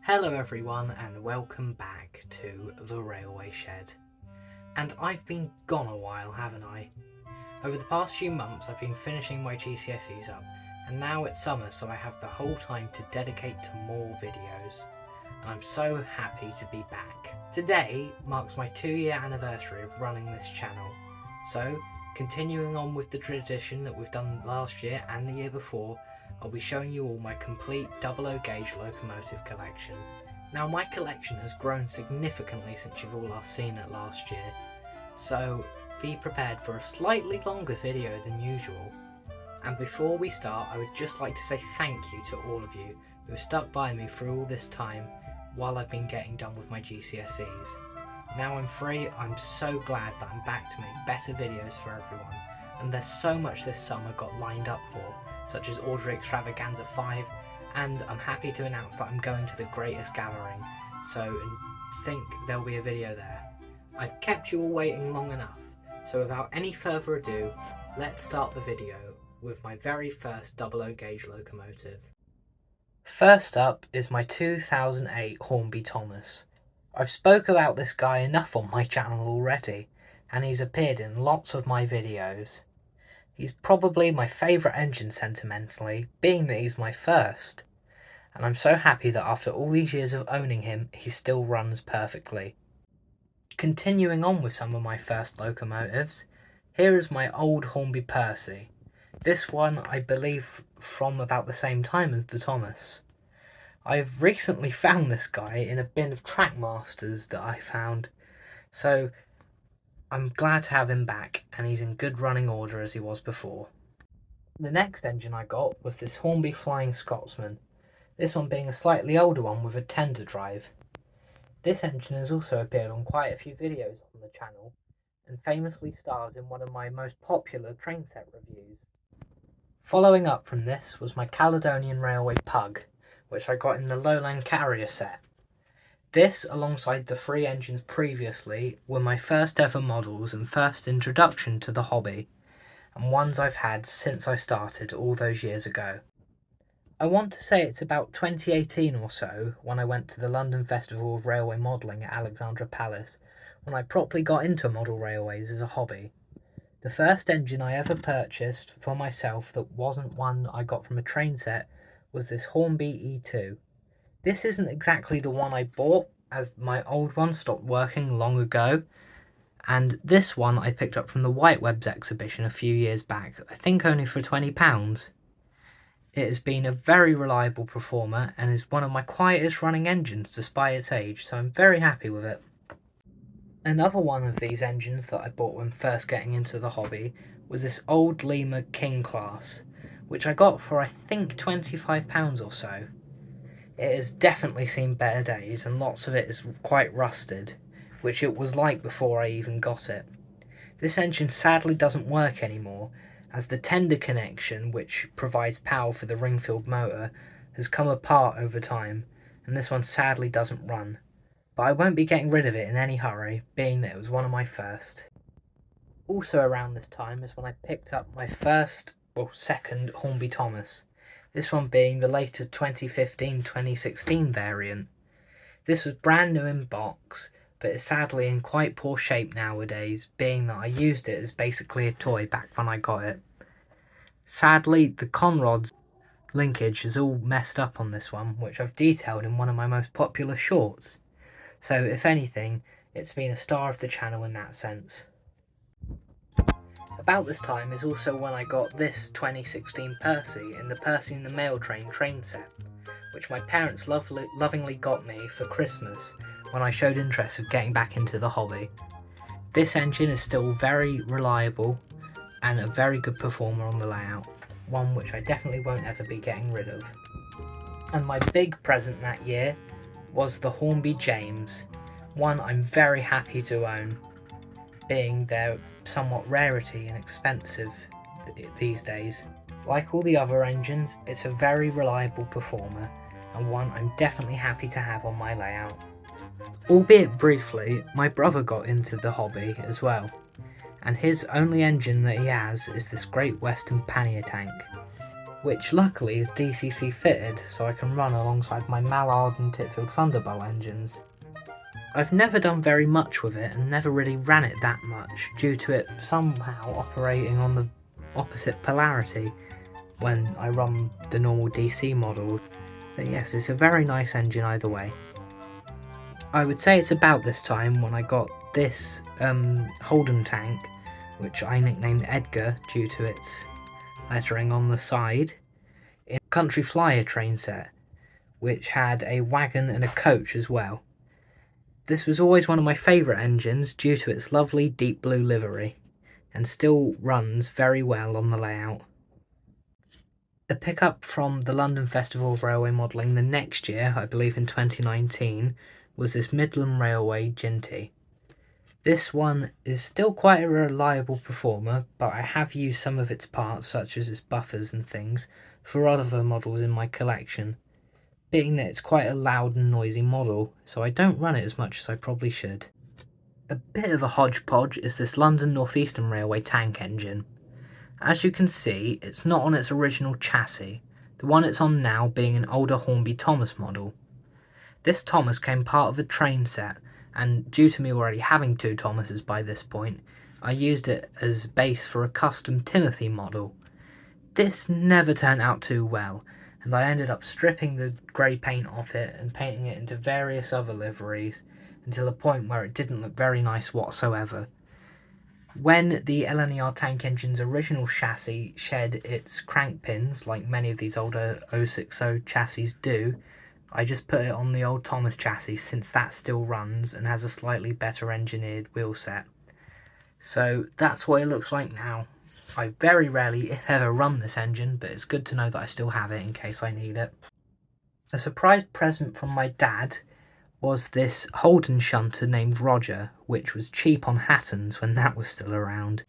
Hello everyone and welcome back to the Railway Shed. And I've been gone a while, haven't I? Over the past few months I've been finishing my GCSEs up, and now it's summer so I have the whole time to dedicate to more videos. And I'm so happy to be back. Today marks my 2-year anniversary of running this channel. So, continuing on with the tradition that we've done last year and the year before, I'll be showing you all my complete 00 gauge locomotive collection. Now my collection has grown significantly since you've all last seen it last year, so be prepared for a slightly longer video than usual. And before we start, I would just like to say thank you to all of you who have stuck by me through all this time while I've been getting done with my GCSEs. Now I'm free, I'm so glad that I'm back to make better videos for everyone, and there's so much this summer got lined up for, such as Order Extravaganza 5, and I'm happy to announce that I'm going to the Greatest Gathering, so I think there'll be a video there. I've kept you all waiting long enough, so without any further ado, let's start the video with my very first 00 gauge locomotive. First up is my 2008 Hornby Thomas. I've spoke about this guy enough on my channel already, and he's appeared in lots of my videos. He's probably my favourite engine sentimentally, being that he's my first, and I'm so happy that after all these years of owning him, he still runs perfectly. Continuing on with some of my first locomotives, here is my old Hornby Percy. This one I believe from about the same time as the Thomas. I've recently found this guy in a bin of Trackmasters that I found, so I'm glad to have him back, and he's in good running order as he was before. The next engine I got was this Hornby Flying Scotsman, this one being a slightly older one with a tender drive. This engine has also appeared on quite a few videos on the channel, and famously stars in one of my most popular train set reviews. Following up from this was my Caledonian Railway Pug, which I got in the Lowland Carrier set. This, alongside the 3 engines previously, were my first ever models and first introduction to the hobby, and ones I've had since I started all those years ago. I want to say it's about 2018 or so, when I went to the London Festival of Railway Modelling at Alexandra Palace, when I properly got into model railways as a hobby. The first engine I ever purchased for myself that wasn't one I got from a train set was this Hornby E2. This isn't exactly the one I bought, as my old one stopped working long ago, and this one I picked up from the Whitewebs exhibition a few years back, I think only for £20. It has been a very reliable performer and is one of my quietest running engines despite its age, so I'm very happy with it. Another one of these engines that I bought when first getting into the hobby was this old Lima King class, which I got for I think £25 or so. It has definitely seen better days, and lots of it is quite rusted, which it was like before I even got it. This engine sadly doesn't work anymore, as the tender connection, which provides power for the ring-filled motor, has come apart over time, and this one sadly doesn't run. But I won't be getting rid of it in any hurry, being that it was one of my first. Also around this time is when I picked up my second Hornby Thomas, this one being the later 2015-2016 variant. This was brand new in box, but is sadly in quite poor shape nowadays, being that I used it as basically a toy back when I got it. Sadly, the conrods linkage is all messed up on this one, which I've detailed in one of my most popular shorts. So if anything, it's been a star of the channel in that sense. About this time is also when I got this 2016 Percy in the Percy and the Mail Train set, which my parents lovingly got me for Christmas when I showed interest of getting back into the hobby. This engine is still very reliable and a very good performer on the layout, one which I definitely won't ever be getting rid of. And my big present that year was the Hornby James, one I'm very happy to own, being their somewhat rarity and expensive these days. Like all the other engines, it's a very reliable performer, and one I'm definitely happy to have on my layout. Albeit briefly, my brother got into the hobby as well, and his only engine that he has is this Great Western pannier tank, which luckily is DCC fitted, so I can run alongside my Mallard and Titfield Thunderbolt engines. I've never done very much with it and never really ran it that much due to it somehow operating on the opposite polarity when I run the normal DC model. But yes, it's a very nice engine either way. I would say it's about this time when I got this Holden tank, which I nicknamed Edgar due to its lettering on the side, in Country Flyer train set, which had a wagon and a coach as well. This was always one of my favourite engines due to its lovely deep blue livery, and still runs very well on the layout. A pickup from the London Festival of Railway Modelling the next year, I believe in 2019, was this Midland Railway Ginty. This one is still quite a reliable performer, but I have used some of its parts, such as its buffers and things, for other models in my collection, being that it's quite a loud and noisy model, so I don't run it as much as I probably should. A bit of a hodgepodge is this London North Eastern Railway tank engine. As you can see, it's not on its original chassis, the one it's on now being an older Hornby Thomas model. This Thomas came part of a train set, and due to me already having two Thomases by this point, I used it as base for a custom Timothy model. This never turned out too well, and I ended up stripping the grey paint off it and painting it into various other liveries until a point where it didn't look very nice whatsoever. When the LNER tank engine's original chassis shed its crank pins, like many of these older 060 chassis do, I just put it on the old Thomas chassis since that still runs and has a slightly better engineered wheel set. So that's what it looks like now. I very rarely, if ever, run this engine, but it's good to know that I still have it in case I need it. A surprise present from my dad was this Holden shunter named Roger, which was cheap on Hattons when that was still around.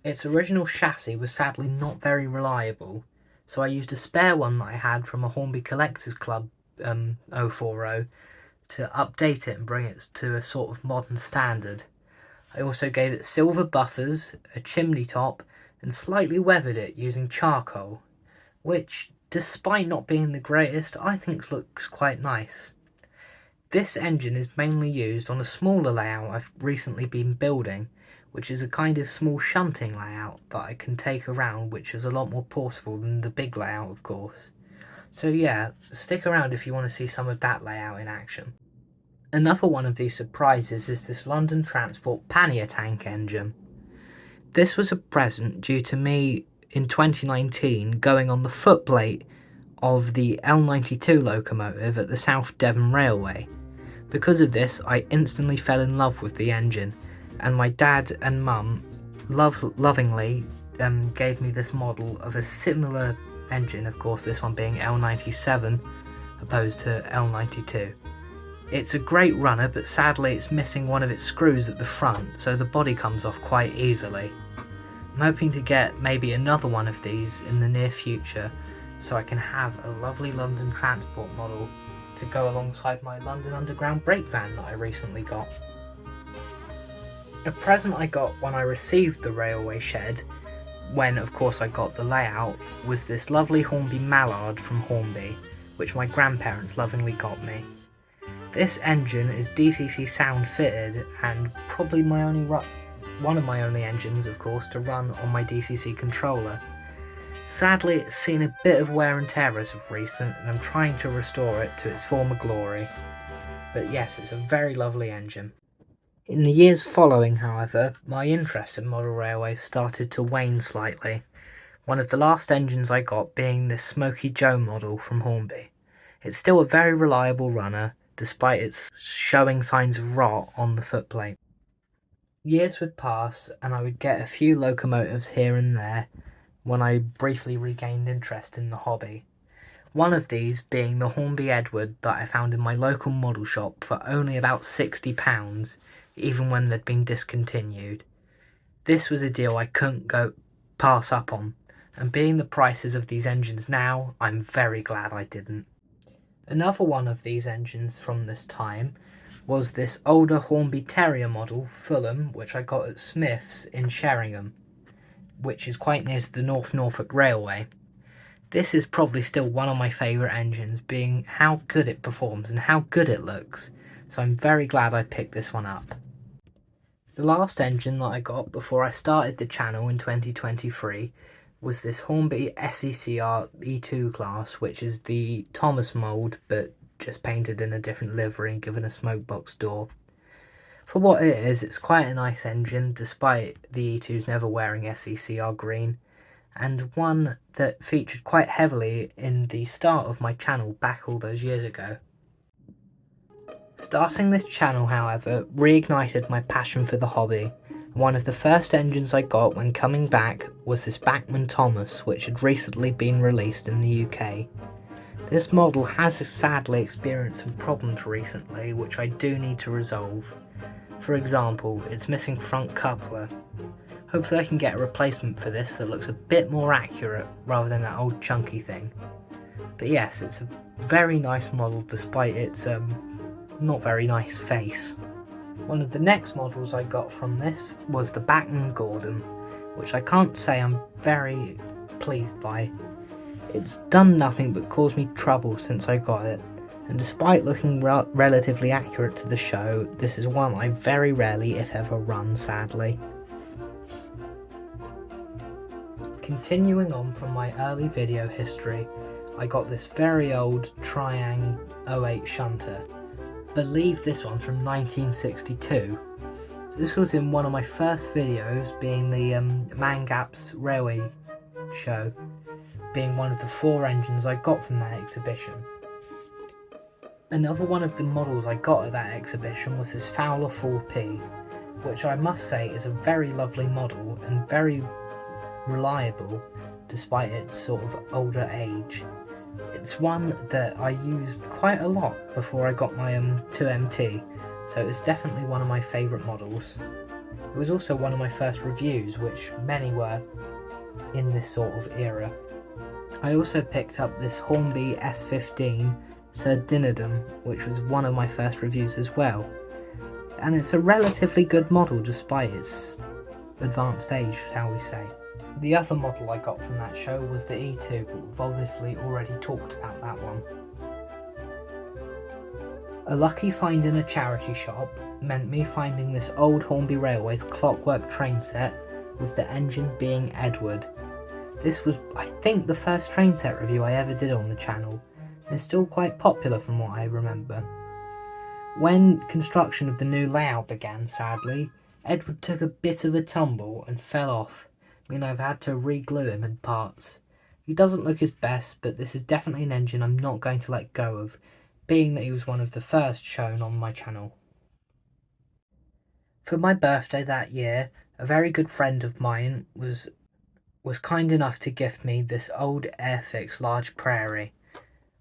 Its original chassis was sadly not very reliable, so I used a spare one that I had from a Hornby Collectors Club 040 to update it and bring it to a sort of modern standard. I also gave it silver buffers, a chimney top, and slightly weathered it using charcoal, which, despite not being the greatest, I think looks quite nice. This engine is mainly used on a smaller layout I've recently been building, which is a kind of small shunting layout that I can take around, which is a lot more portable than the big layout, of course. So yeah, stick around if you want to see some of that layout in action. Another one of these surprises is this London Transport pannier tank engine. This was a present due to me in 2019 going on the footplate of the L92 locomotive at the South Devon Railway. Because of this, I instantly fell in love with the engine, and my dad and mum lovingly gave me this model of a similar engine, of course this one being L97 opposed to L92. It's a great runner, but sadly it's missing one of its screws at the front, so the body comes off quite easily. I'm hoping to get maybe another one of these in the near future, so I can have a lovely London Transport model to go alongside my London Underground brake van that I recently got. A present I got when I received the railway shed, when of course I got the layout, was this lovely Hornby Mallard from Hornby, which my grandparents lovingly got me. This engine is DCC sound fitted and probably one of my only engines, of course, to run on my DCC controller. Sadly, it's seen a bit of wear and tear as of recent, and I'm trying to restore it to its former glory. But yes, it's a very lovely engine. In the years following, however, my interest in model railways started to wane slightly, one of the last engines I got being this Smoky Joe model from Hornby. It's still a very reliable runner, despite its showing signs of rot on the footplate. Years would pass, and I would get a few locomotives here and there when I briefly regained interest in the hobby. One of these being the Hornby Edward that I found in my local model shop for only about £60, even when they'd been discontinued. This was a deal I couldn't pass up on, and being the prices of these engines now, I'm very glad I didn't. Another one of these engines from this time was this older Hornby Terrier model, Fulham, which I got at Smith's in Sheringham, which is quite near to the North Norfolk Railway. This is probably still one of my favourite engines, being how good it performs and how good it looks, so I'm very glad I picked this one up. The last engine that I got before I started the channel in 2023 was this Hornby SECR E2 class, which is the Thomas mould but just painted in a different livery and given a smokebox door. For what it is, it's quite a nice engine despite the E2's never wearing SECR green, and one that featured quite heavily in the start of my channel back all those years ago. Starting this channel, however, reignited my passion for the hobby. One of the first engines I got when coming back was this Bachmann Thomas, which had recently been released in the UK. This model has sadly experienced some problems recently, which I do need to resolve. For example, it's missing front coupler. Hopefully I can get a replacement for this that looks a bit more accurate rather than that old chunky thing. But yes, it's a very nice model despite its not very nice face. One of the next models I got from this was the Bachmann Gordon, which I can't say I'm very pleased by. It's done nothing but cause me trouble since I got it, and despite looking relatively accurate to the show, this is one I very rarely, if ever, run, sadly. Continuing on from my early video history, I got this very old Triang 08 shunter. I believe this one's from 1962. This was in one of my first videos, being the Mangap's Railway show, being one of the 4 engines I got from that exhibition. Another one of the models I got at that exhibition was this Fowler 4P, which I must say is a very lovely model and very reliable despite its sort of older age. It's one that I used quite a lot before I got my 2MT, so it's definitely one of my favourite models. It was also one of my first reviews, which many were in this sort of era. I also picked up this Hornby S15 Sir Dinadam, which was one of my first reviews as well. And it's a relatively good model despite its advanced age, shall we say. The other model I got from that show was the E2, but we've obviously already talked about that one. A lucky find in a charity shop meant me finding this old Hornby Railways clockwork train set with the engine being Edward. This was, I think, the first train set review I ever did on the channel, and it's still quite popular from what I remember. When construction of the new layout began, sadly, Edward took a bit of a tumble and fell off. I've had to re-glue him in parts. He doesn't look his best, but this is definitely an engine I'm not going to let go of, being that he was one of the first shown on my channel. For my birthday that year, a very good friend of mine was kind enough to gift me this old Airfix large prairie,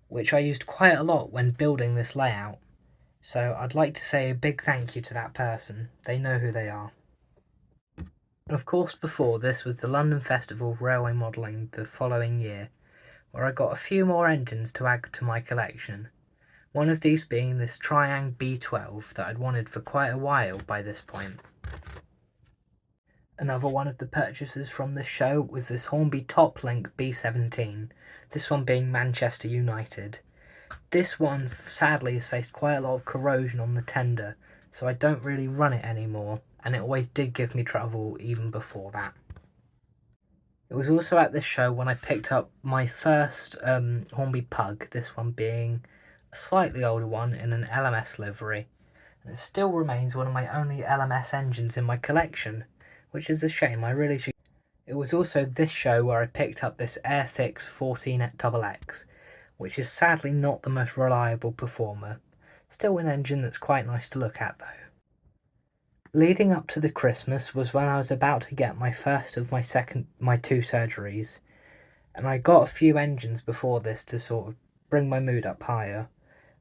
which I used quite a lot when building this layout. So I'd like to say a big thank you to that person. They know who they are. Of course, before this was the London Festival of Railway Modelling the following year, where I got a few more engines to add to my collection. One of these being this Triang B12 that I'd wanted for quite a while by this point. Another one of the purchases from this show was this Hornby Top Link B17, this one being Manchester United. This one sadly has faced quite a lot of corrosion on the tender, so I don't really run it anymore, and it always did give me trouble even before that. It was also at this show when I picked up my first Hornby Pug, this one being a slightly older one in an LMS livery, and it still remains one of my only LMS engines in my collection, which is a shame. I really should. It was also this show where I picked up this Airfix 14XX, which is sadly not the most reliable performer. Still an engine that's quite nice to look at though. Leading up to the Christmas was when I was about to get my first of my two surgeries, and I got a few engines before this to sort of bring my mood up higher.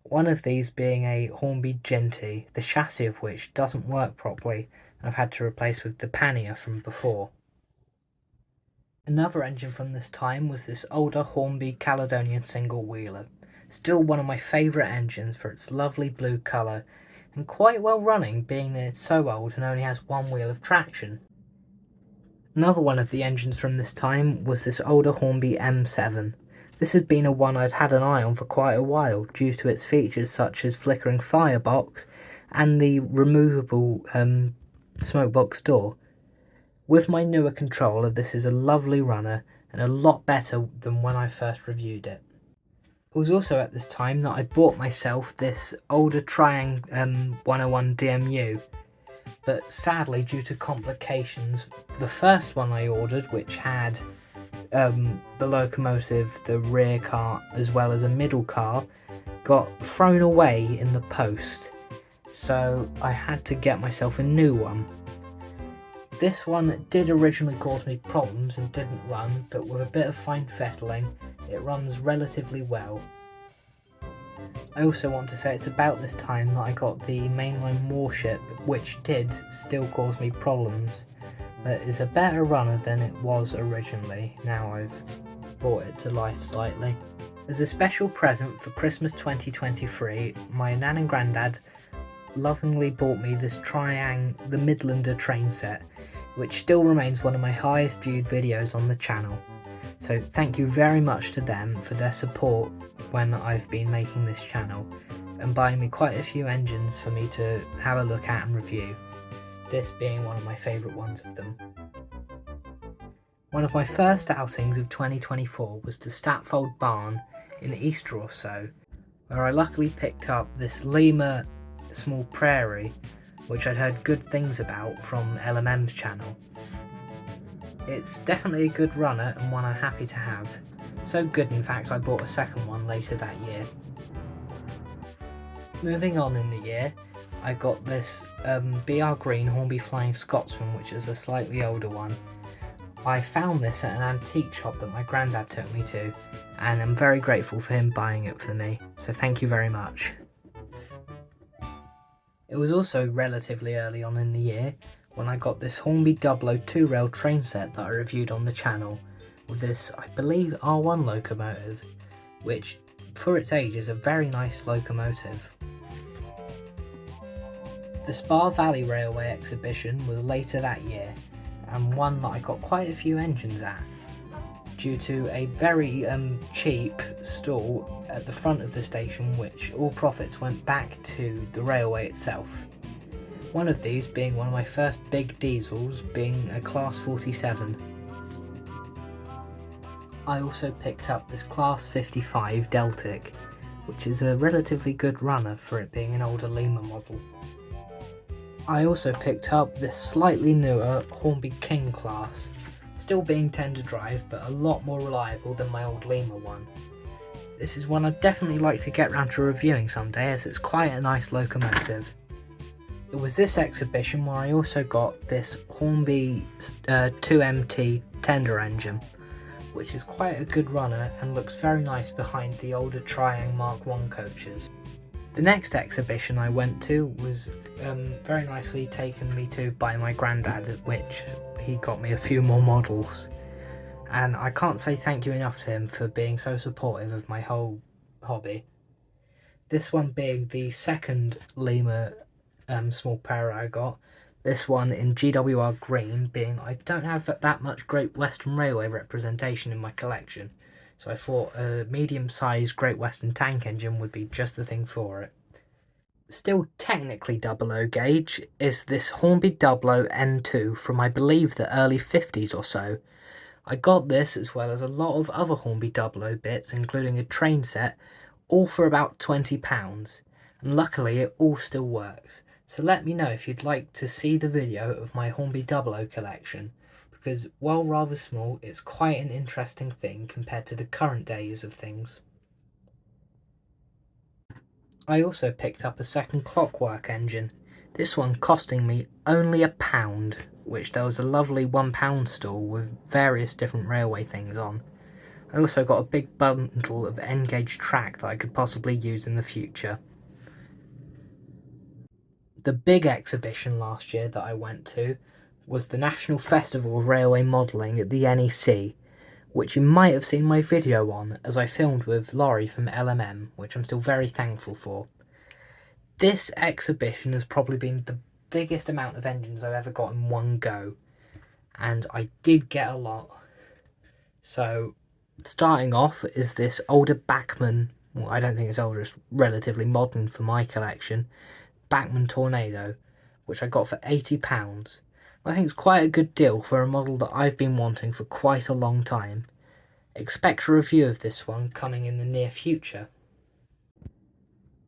One of these being a Hornby Genty, the chassis of which doesn't work properly, and I've had to replace with the pannier from before. Another engine from this time was this older Hornby Caledonian single wheeler, still one of my favourite engines for its lovely blue colour, and quite well running, being that it's so old and only has one wheel of traction. Another one of the engines from this time was this older Hornby M7. This had been a one I'd had an eye on for quite a while due to its features such as flickering firebox and the removable smoke box door. With my newer controller, this is a lovely runner and a lot better than when I first reviewed it. It was also at this time that I bought myself this older Triang 101 DMU, but sadly due to complications, the first one I ordered, which had the locomotive, the rear car as well as a middle car, got thrown away in the post, so I had to get myself a new one. This one did originally cause me problems and didn't run, but with a bit of fine fettling, it runs relatively well. I also want to say it's about this time that I got the mainline warship, which did still cause me problems, but is a better runner than it was originally, now I've brought it to life slightly. As a special present for Christmas 2023, my nan and granddad lovingly bought me this Triang the Midlander train set, which still remains one of my highest viewed videos on the channel. So thank you very much to them for their support when I've been making this channel and buying me quite a few engines for me to have a look at and review, this being one of my favourite ones of them. One of my first outings of 2024 was to Statfold Barn in Easter or so, where I luckily picked up this Lima Small Prairie, which I'd heard good things about from LMM's channel. It's definitely a good runner and one I'm happy to have. So good in fact I bought a second one later that year. Moving on in the year, I got this BR Green Hornby Flying Scotsman, which is a slightly older one. I found this at an antique shop that my granddad took me to, and I'm very grateful for him buying it for me, so thank you very much. It was also relatively early on in the year when I got this Hornby 002 rail train set that I reviewed on the channel, with this, I believe, R1 locomotive, which for its age is a very nice locomotive. The Spa Valley Railway exhibition was later that year, and one that I got quite a few engines at, due to a very cheap stall at the front of the station, which all profits went back to the railway itself. One of these being one of my first big diesels, being a Class 47. I also picked up this Class 55 Deltic, which is a relatively good runner for it being an older Lima model. I also picked up this slightly newer Hornby King class, still being tender drive but a lot more reliable than my old Lima one. This is one I'd definitely like to get round to reviewing someday, as it's quite a nice locomotive. It was this exhibition where I also got this Hornby 2MT tender engine, which is quite a good runner and looks very nice behind the older Triang Mark 1 coaches. The next exhibition I went to was very nicely taken me to by my granddad, at which he got me a few more models, and I can't say thank you enough to him for being so supportive of my whole hobby. This one being the second Lima Small Prairie I got, this one in GWR Green, being I don't have that much Great Western Railway representation in my collection, so I thought a medium-sized Great Western tank engine would be just the thing for it. Still technically 00 gauge is this Hornby 00 N2 from I believe the early 50s or so. I got this as well as a lot of other Hornby 00 bits, including a train set, all for about £20, and luckily it all still works. So let me know if you'd like to see the video of my Hornby 00 collection, because while rather small, it's quite an interesting thing compared to the current days of things. I also picked up a second Clockwork engine, this one costing me only £1, which there was a lovely £1 stall with various different railway things on. I also got a big bundle of N-gauge track that I could possibly use in the future. The big exhibition last year that I went to was the National Festival of Railway Modelling at the NEC, which you might have seen my video on, as I filmed with Laurie from LMM, which I'm still very thankful for. This exhibition has probably been the biggest amount of engines I've ever got in one go, and I did get a lot, so Starting off is this older Bachmann, well, I don't think it's older, it's relatively modern for my collection, Bachmann Tornado, which I got for £80. I think it's quite a good deal for a model that I've been wanting for quite a long time. Expect a review of this one coming in the near future.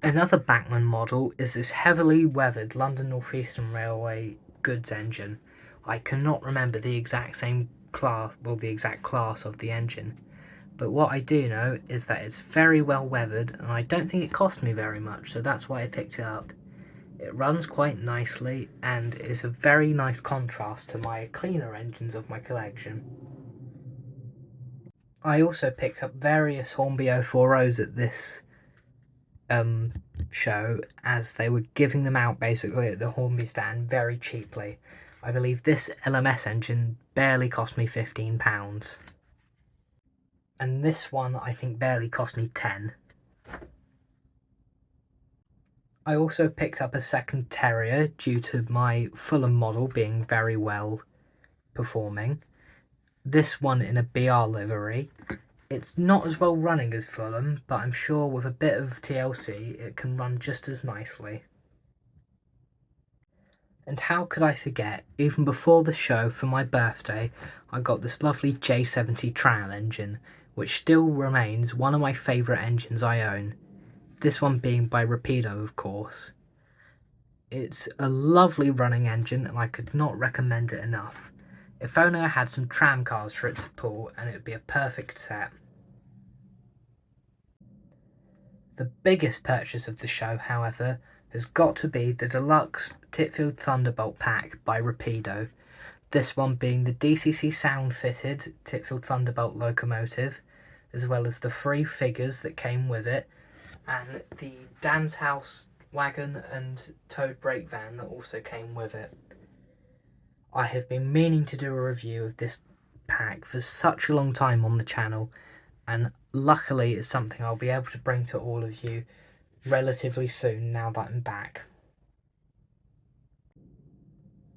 Another Bachmann model is this heavily weathered London North Eastern Railway goods engine. I cannot remember the exact class of the engine, but what I do know is that it's very well weathered, and I don't think it cost me very much, so that's why I picked it up. It runs quite nicely and is a very nice contrast to my cleaner engines of my collection. I also picked up various Hornby 040s at this show, as they were giving them out basically at the Hornby stand very cheaply. I believe this LMS engine barely cost me £15, and this one I think barely cost me £10. I also picked up a second Terrier due to my Fulham model being very well performing. This one in a BR livery. It's not as well running as Fulham, but I'm sure with a bit of TLC it can run just as nicely. And how could I forget, even before the show for my birthday, I got this lovely J70 trial engine, which still remains one of my favourite engines I own. This one being by Rapido, of course. It's a lovely running engine and I could not recommend it enough. If only I had some tram cars for it to pull, and it would be a perfect set. The biggest purchase of the show, however, has got to be the deluxe Titfield Thunderbolt pack by Rapido. This one being the DCC sound fitted Titfield Thunderbolt locomotive, as well as the 3 figures that came with it, and the Dan's House wagon and towed brake van that also came with it. I have been meaning to do a review of this pack for such a long time on the channel, and luckily it's something I'll be able to bring to all of you relatively soon now that I'm back.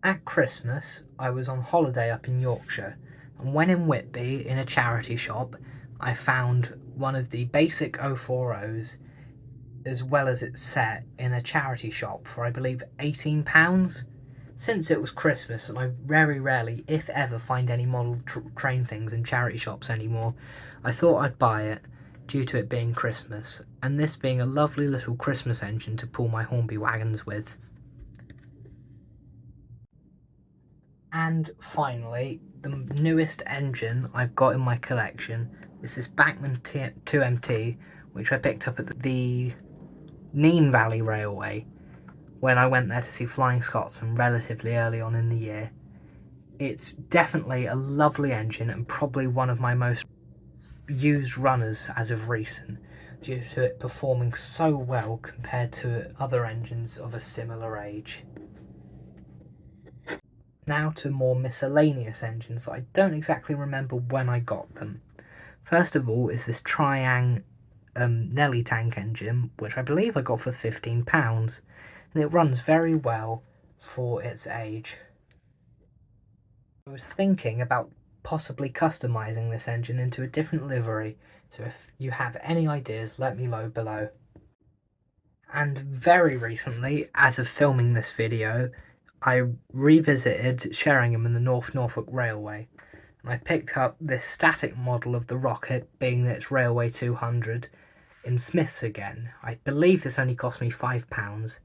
At Christmas, I was on holiday up in Yorkshire, and when in Whitby in a charity shop, I found one of the basic 040s as well as its set in a charity shop for I believe £18. Since it was Christmas and I very rarely, if ever, find any model train things in charity shops anymore, I thought I'd buy it due to it being Christmas, and this being a lovely little Christmas engine to pull my Hornby wagons with. And finally, the newest engine I've got in my collection is this Bachmann 2MT, which I picked up at the Nene Valley Railway when I went there to see Flying Scotsman relatively early on in the year. It's definitely a lovely engine and probably one of my most used runners as of recent, due to it performing so well compared to other engines of a similar age. Now to more miscellaneous engines that I don't exactly remember when I got them. First of all is this Triang Nelly tank engine, which I believe I got for £15, and it runs very well for its age. I was thinking about possibly customising this engine into a different livery, so if you have any ideas, let me know below. And very recently, as of filming this video, I revisited Sheringham and the North Norfolk Railway, and I picked up this static model of the Rocket, being its Railway 200, in Smith's again. I believe this only cost me £5,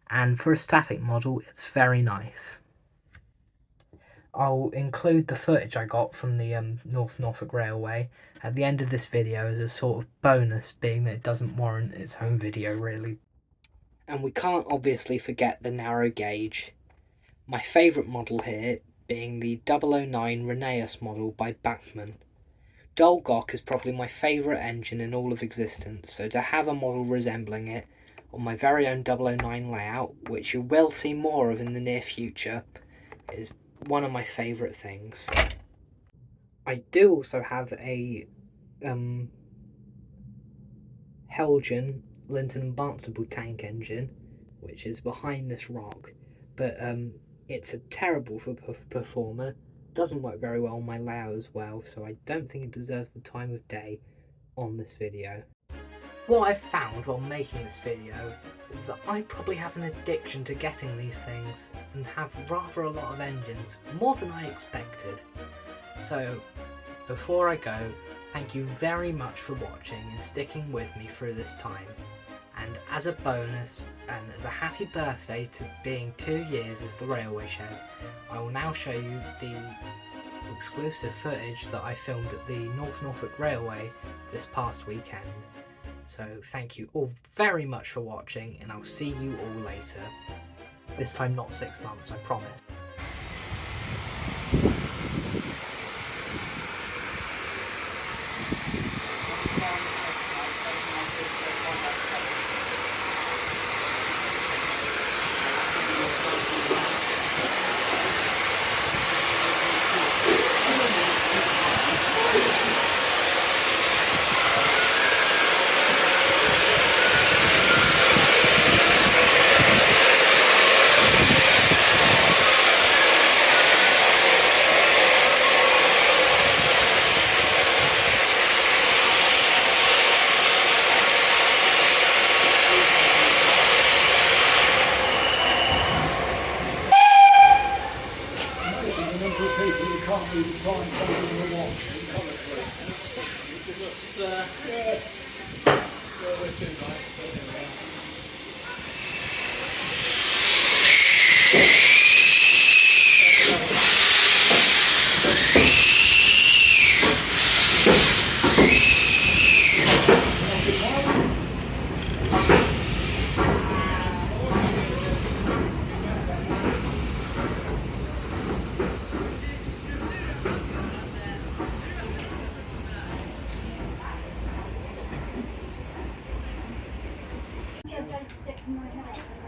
and for a static model, it's very nice. I'll include the footage I got from the North Norfolk Railway at the end of this video as a sort of bonus, being that it doesn't warrant its own video really. And we can't obviously forget the narrow gauge. My favourite model here being the 009 Reneus model by Bachmann. Dolgok is probably my favourite engine in all of existence, so to have a model resembling it on my very own 009 layout, which you will see more of in the near future, is one of my favourite things. I do also have a Helgen Linton and Barnstable tank engine, which is behind this rock, but it's a terrible performer, doesn't work very well on my layout as well, so I don't think it deserves the time of day on this video. What I've found while making this video is that I probably have an addiction to getting these things and have rather a lot of engines, more than I expected. So before I go, thank you very much for watching and sticking with me through this time. And as a bonus, and as a happy birthday to being 2 years as the Railway Shed, I will now show you the exclusive footage that I filmed at the North Norfolk Railway this past weekend. So thank you all very much for watching, and I'll see you all later. This time not 6 months, I promise. Don't stick in my head.